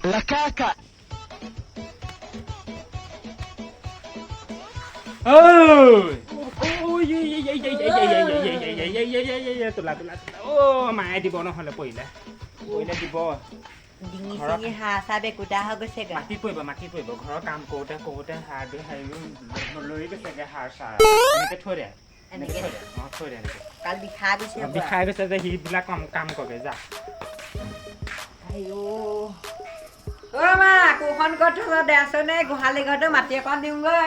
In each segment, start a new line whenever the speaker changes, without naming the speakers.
La caca.
Ôi ôi tụi là ô mà đi bộ nó hơi là bụi là đi bộ
ডিঙি চিঙি হাঁহ চাবে কুটা হৈ গৈছেগৈ
মাটি পৰিব ঘৰৰ কাম কৰোঁতে হাড় লৈ গৈছেগৈ হাড় চাৰ এনেকৈ থৈ দে থৈ দে এনেকৈ
কাল বিষাই গৈছে
বিষাই গৈছে যে সিবিলাক কাম কৰে যা
আইও অ মা কোখন ক'ত থ'ব দেচোনে গোহালি ঘৰটো মাটি অকণ দিওঁগৈ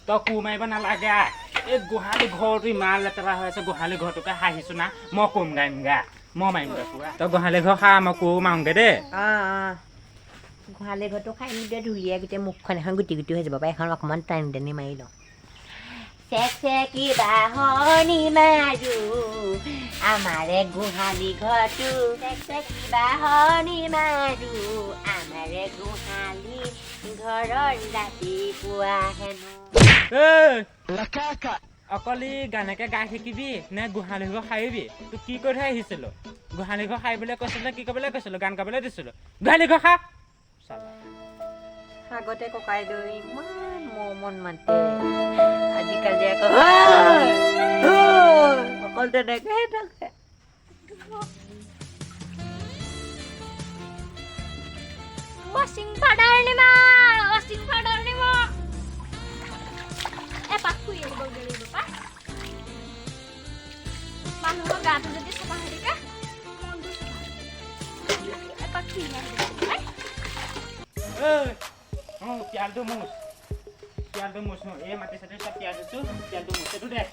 তই কোৰ মাৰিব নালাগে এই গোহালি ঘৰটো ইমান লেতেৰা হৈ আছে গোহালি ঘৰটোকে হাঁহিছোঁ না মই কোন গাইম গা মই মাৰিমগৈ পুৰা তই গোহালি ঘৰ খা মই কোৰ মাৰোঁগৈ দেই
গোহালি ঘৰটো খাই নিদিয়ে ধুলিয়াই গোটেই মুখখন এখন গুটি গুটি হৈ যাব পাৰে এখন অকণমান টানি মাৰি লওঁ চেকি বাহনি মাৰো আমাৰে গোহালি ঘৰটো চেকি বাহনি মাৰো আমাৰে গোহালি ঘৰৰ ৰাতিপুৱা হেনো
La caca.
অকলি গানকে গাই থাকিবি নে গোহালি ঘৰ সাৰিবি তোক কি কৰি থৈ আহিছিলোঁ গোহালি ঘৰ সাৰিবলৈ কৈছিলোঁ কি কৰিবলৈ কৈছিলোঁ গান গাবলৈ দিছিলোঁ গোহালি ঘৰ খা
আগতে ককাইদেউ ইমান মন মাতে আজিকালি আকৌ অকল তেনেকৈ থাকে
washing powder ni ma epak kuy bang dari bapak manu gato jadi sama hari ka epak kuy na
pialdo mus no mati saja sa pialdo tu pialdo mus itu deh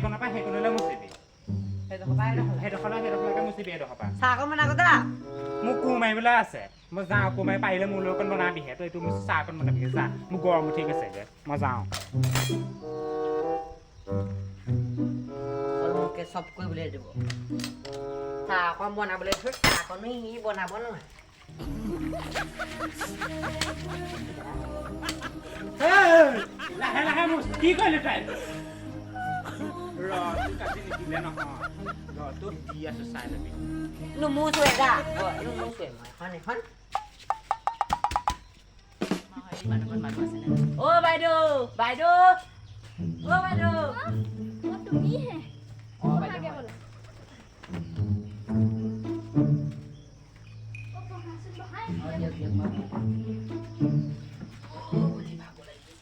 kenapa hekonola mus ini হেডখনকে মুচিবি এডোখৰপা
চাহ অকণমান আগতে
মোক কোৰ মাৰিবলৈ আছে মই যাওঁ কোৰ মাৰি পাৰিলে মোৰ লগত বনাবিহে তই এইটো মুচি চাহ অকণ বনাবি যা মোক গৰম উঠি গৈছেগৈ মই যাওঁ
মোকে চব কৰিবলৈ দিব চাহ অকণ বনাবলৈ থৈ চাহকণো সি বনাব নহয়
লাহে লাহে মুচ কি কৰিলি তই তোক কাটি নিদিলে নহয় তোক দি আছোঁ চাই ল'বি
নুমুচুৱে যা নুমুচুৱে মই এখন অ' বাইদেউ
তুমি হে আগে বলো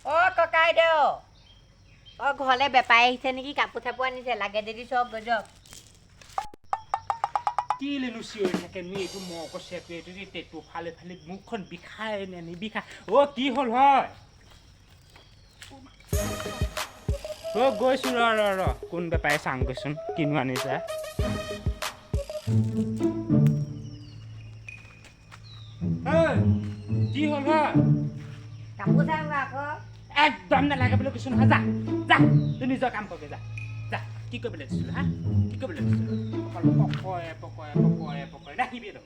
অ' ককাইদেউ অ' ঘৰলৈ বেপাৰী আহিছে নেকি কাপোৰ চাপোৰ আনিছে লাগে যদি চব গজক
কি লেনো চিঞৰি থাকে নি এইটো মক চেপে এইটো তেটো ফালে ফালে মুখখন বিষাই নে নিবিষাই কি হ'ল হয় গৈছোঁ ৰ কোন বেপাৰী চাওঁগৈচোন কিনো আনিছে কি হ'ল হয়
কাপোৰ চাম আকৌ
একদম নালাগে বুলি কৈছোঁ নহয় যা তুই নিজৰ কাম কৰগে যা কি কৰিবলৈ দিছিলোঁ হা কি কৰিবলৈ দিছিলোঁ অকল পকৰে ৰাখিবি একদম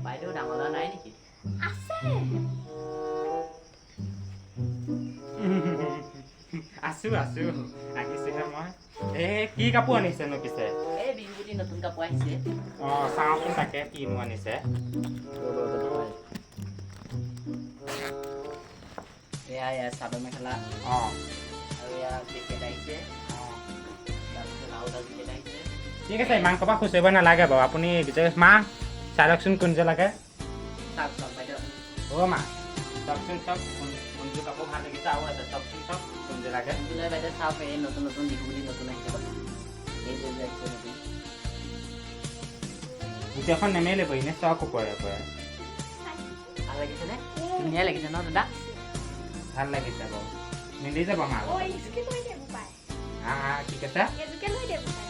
বাইদেউ ডাঙৰ নাই নেকি
আছে
আছোঁ আহিছোহে মই কি কাপোৰ আনিছেনো পিছে
এই বিহু বুলি নতুন কাপোৰ আহিছে
চাওঁচোন তাকে কিনো আনিছে
এয়া চাদৰ মেখেলা আৰু এয়া জেকেট আহিছে তাৰপিছত আৰু এটা জেকেট আহিছে
ঠিক আছে ইমান ক'ৰবাত খুচৰিব নালাগে বাৰু আপুনি মা চাই লওকচোন কোন যে লাগে
চাওক বাইদেউ
মা চাওকচোন চব কোনযোৰ কাপোৰ ভাল লাগিছে আৰু আছে চাওকচোন চব কোন যে লাগে
বাইদেউ চাওক এই নতুন বিহু বুলি নতুন আহিছে এইযোৰ আহিছে নতুন
গোটেইখন নেমেলিব এনে চক ওপৰে
ভাল লাগিছেনে ধুনীয়া লাগিছে ন দাদা
ভাল লাগিছে বাৰু মিলি যাব মা
ঐ ইসকে লৈ দেব পায়
কি কৈছে
এজকে লৈ দেব পায়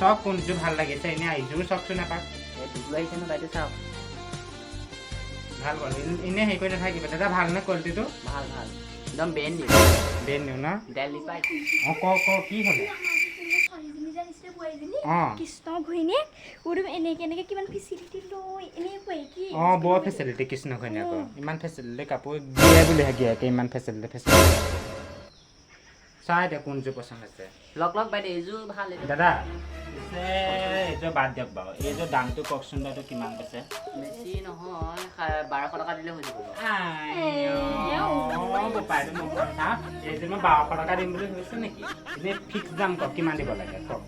চব কোনযোৰ ভাল লাগিছে এনে এইযোৰ চাওকচোন এপাক
এই বিহু আহিছে ন বাইদেউ চাওক
ভাল গ'ল এনে হেৰি কৰি নাথাকিব দাদা ভাল নে কোৱালিটিটো
ভাল একদম বেন
নিউ ন
দিল্লী পাই
কি হ'লে
কৃষ্ণ ঘৈণীয়েক উৰুম এনেকে কিমান ফেচিলিটি লৈ এনেকুৱাই কি
বৰ ফেচিলিটি কৃষ্ণ ঘৈণীয়েকৰ ইমান ফেচিলিটি কাপোৰ দিয়ে বুলিহে দিয়ে ইমান ফেচিলিটি চাই দে কোনযোৰ পচন্দ আছে
লগ লগ বাইদেউ এইযোৰ ভাল এইটো
দাদা এইযোৰ বাদ দিয়ক বাৰু এইযোৰ দামটো কওকচোন দাদা কিমান কৈছে
বেছি নহয় 1200 টকা দিলে হৈ যাব
বোপাইটো মোক চাওক এইযোৰ মই 1200 টকা দিম বুলি ভাবিছোঁ নেকি এনেই ফিক্স দাম কওক কিমান দিব লাগে কওক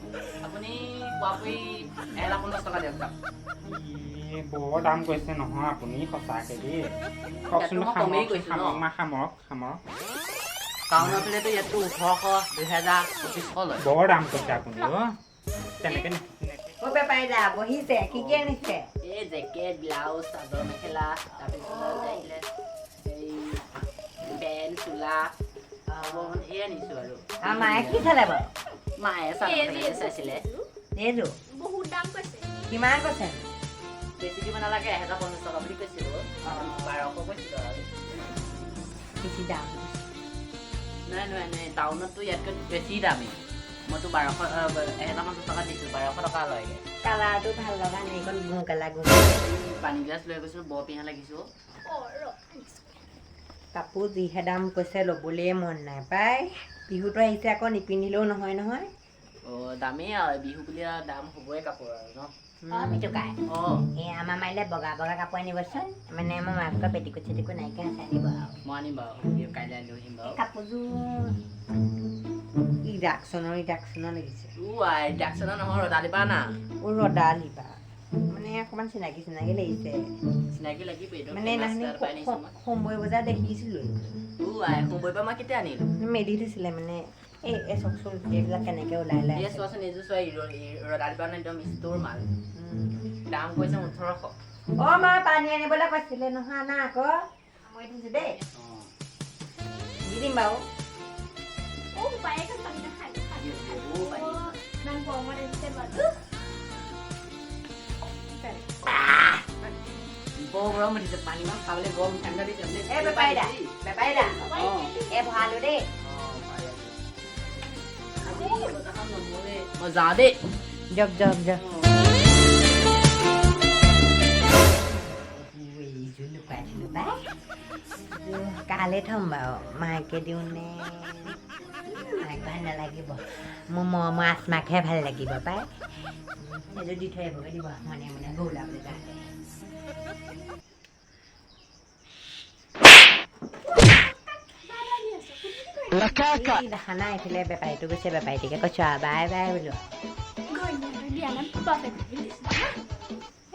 আপুনি কোৱাকৈ 1,50,000 টকা দিয়ক তাক
বৰ দাম কৈছে নহয় আপুনি সঁচাকৈ দেই কওকচোন খামক
টাউনৰ ফালেতো ইয়াততো 1800 2000 2500 লয়
বৰ দাম কৈছে আপুনি তেনেকৈ
অ' বেপাৰী দা বহিছে কি কি আনিছে
এই জেকেট ব্লাউজ চাদৰ মেখেলা তাৰপিছত আহিলে এই পেণ্ট চোলা এই আনিছোঁ আৰু
মায়ে কি খালে বাৰু
মায়ে চাদৰ চাইছিলে
এইযোৰ
বহুত দাম কৈছে
কিমান কৈছে
বেছি দিব নালাগে 1,050 টকা বুলি কৈছিলোঁ 1200 কৈছিলোঁ আৰু
বেছি দাম
নাই টাউনততো ইয়াতকৈ বেছি দামী মইতো 1,050 টকা দিছোঁ 1200 টকা লয়গৈ
কালাৰটো ভাল লগা নাই এইখন ঘুঁ কালাৰ
পানী গিলাচ লৈ গৈছিলোঁ বৰ পিন্ধা লাগিছোঁ
কাপোৰ যিহে দাম কৈছে ল'বলৈ মন নাই পাই বিহুটো আহিছে আকৌ নিপিন্ধিলেও নহয় নহয়
অঁ দামেই আৰু বিহু বুলি আৰু দাম হ'বই কাপোৰ আৰু ন
অঁ মিটুকাই
অঁ
এই আমাৰ মাৰিলে বগা বগা কাপোৰ আনিবচোন মানে আমাৰ মাকৰ পেটিকোট চেটিকোট নাইকিয়া আছে আনিব আৰু
মই আনিম বাৰু কাইলৈ লৈ আহিম বাৰু
কাপোৰযোৰ ইডাকশ্যনৰ লাগিছে
ডাকচনা নহয় ৰদা দিবা না
ৰদালিবা মানে অকণমান চিনাকি লাগিছে
চিনাকি লাগিব
মানে সেইদিনাখনি সোমবৈ বজাৰ দেখিছিলোঁ
সোমবৈ পৰা মই কেতিয়া আনিলোঁ
মেলি থৈছিলে মানে এই চকচোন এইবিলাক কেনেকৈ ওলাই
এই চোৱাচোন এইযোৰ চোৱা ৰদা দিবা না একদম ষ্ট'ৰ মাল দাম কৈছে 1800
অ' মা পানী আনিবলৈ কৈছিলে নহয় আনা আকৌ মই দিছোঁ দেই দি দিম বাৰু
অ' পায়ে kan পানী নাখায় ইমান গৰমত আহিছে বাৰু
বৰ গৰম উঠিছে পানী মাছ খাবলৈ গৰম ঠাণ্ডা দিছে
এই বেপাৰী দা এই ভৰালোঁ দেই
মই যাওঁ দেই
জক কালে থ'ম বাৰু মাকে দিওঁ নে মাক ভাল নালাগিব মোৰ মাছ মাকহে ভাল লাগিব পাই সেইটো দি থৈ আহিবগৈ দিব মানে গৌলাবলৈ যাওঁতে
La caca!
দেখা নাই এইফালে বেপাৰীটো গৈছে বেপাৰীটোকে কৈছোঁ আৰু বাই বাই বোলো
Diana perfect.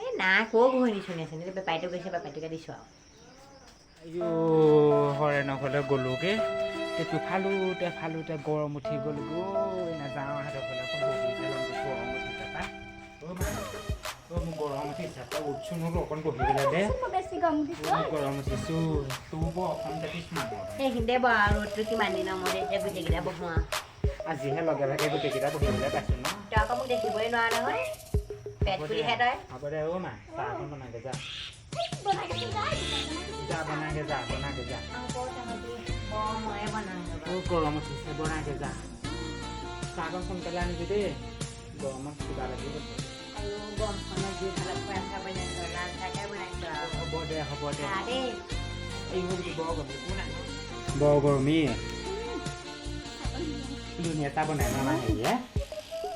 এই নাই ক'ৰ ঘূৰি শুনি আছে বেপাৰীটো গৈছে বেপাৰীটোকে দিছোঁ আৰু
হৰে নগ'লে গ'লোগৈ ফালোতে গৰম উঠি গ'ল গৈ নাযাওঁ সিহঁতৰ ফালে গৰম উঠিছে পাই মোৰ গৰম উঠিছে তই উঠছোন হ'লো অকণ বহিবলৈ দে গৰম উঠিছোঁ তোৰ বৰ অসম জাতিছ মানুহ
সেইখিনিতে বাৰু আৰু ৰ'দটো কিমান দিনৰ মূৰত এতিয়া গোটেইকেইটা বহোঁ আৰু
আজিহে লগে ভাগে গোটেইকেইটা বহিবলৈ পাইছোঁ ন
তই আকৌ মোক দেখিবই নোৱাৰ নহয় পেট ফুলিহে তই
হ'ব দে অ' মা চাহ অকণ বনাগে যা বনাগে যা
ময়ে বনাওঁ
গৰম উঠিছে বনাগে যা চাহকণ সোনকালে আনিবি দেই গৰমত কিবা লাগিব
আৰু গৰমখনত জুই খালত খোৱা চাহ বনাইছোঁ লাল চাহকে বনাইছোঁ আৰু
হ'ব দে
দেই
এই বৰ গৰমেই ধুনীয়া চাহ বনাই ন আমাৰ হেৰিয়ে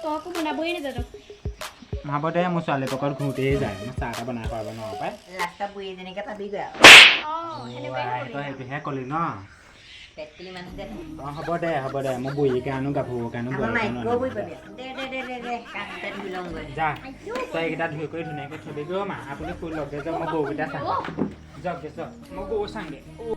তই আকৌ বনাবই নাজানো
হ'ব দে মোৰ ছোৱালী পকৰত ঘূৰোঁতেই যায় মই চাহ এটা বনাই খুৱাব নোৱাৰোঁ পাই
লাষ্টত বুঢ়ী এজনীকে পাবিগৈ আৰু
তই সেইটোহে ক'লি ন
পেট ফুলি মানুহ যে
অঁ হ'ব দে মই বুঢ়ীকে আনো গাভৰুকে আনো
আমাৰ মাইকো বুঢ়ী পাবি দে কাষতে ধুই লওঁগৈ
যা তই এইকেইটা ধুই কৰি ধুনীয়াকৈ থবিগৈ মা আপুনি শুই লগে যে মই গৰুকেইটা চাম যাওক মই গৰু চাংগে